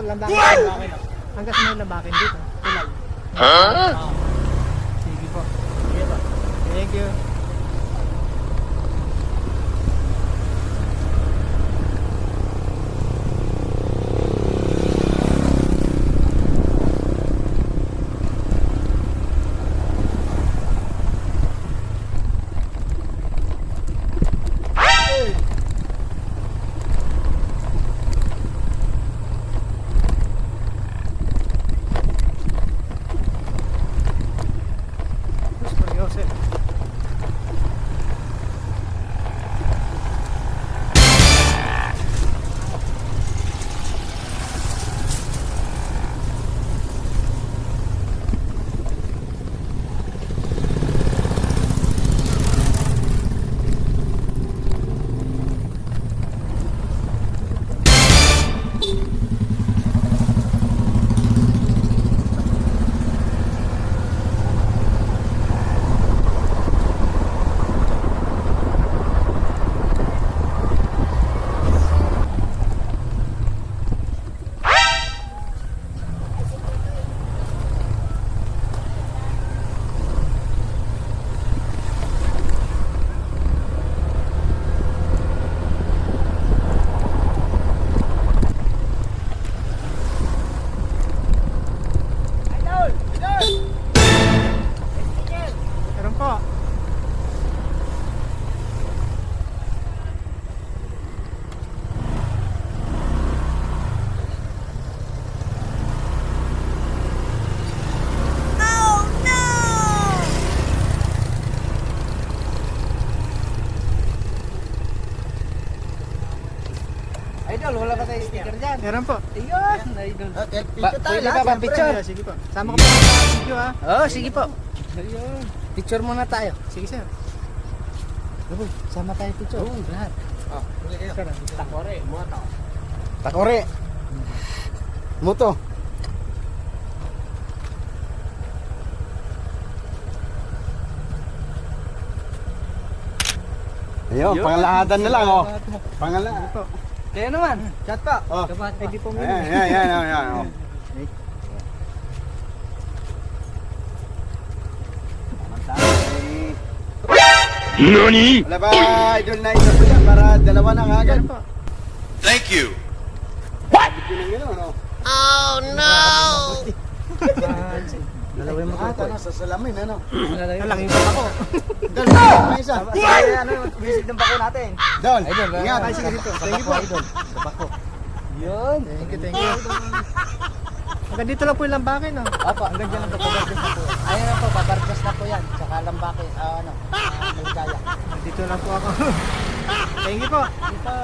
lambakin. Lambakin. Hanggang sa may lambakin dito. Tulay. Sige po. Sige po. Thank you. Idol, wala ba tayo sticker dyan? Meron po. Ayun, idol. Picture tayo Pwede lahat. ba ba picture? Sige po. Sama ko po sa video ha. Oo, sige po. Ayun. Picture muna tayo. Sige sir. Gabo, sama tayo picture. Oo, lahat. Takore, moto. Takore. Moto. Ayun, pangalahatan na lang oh. Pangalahan. Po. Kaya naman. Chat pa. Oh. Ay di po mo. Ayan. Oh. NANI?! Wala ba, idol na isa po yan para dalawa na agad. Meron po. Thank you! Sabi ko ng gano'n, no? Dalawa yung Ah, ano, sa salamin, ano? Nalangin pa ako. Idol, may isa. Ano, visit ng bako natin. Idol, Idol, ingat. Ay, sige dito. Thank you po. Idol. Sa bako. Yun. Thank you. Hanggang dito lang po yung lambakin no. Opo, hanggang dyan ang papabargas na po. Ayun na po, pabargas na po yan. Tsaka lambaki, Maligaya. Dito lang po ako. Thank you po. Dito.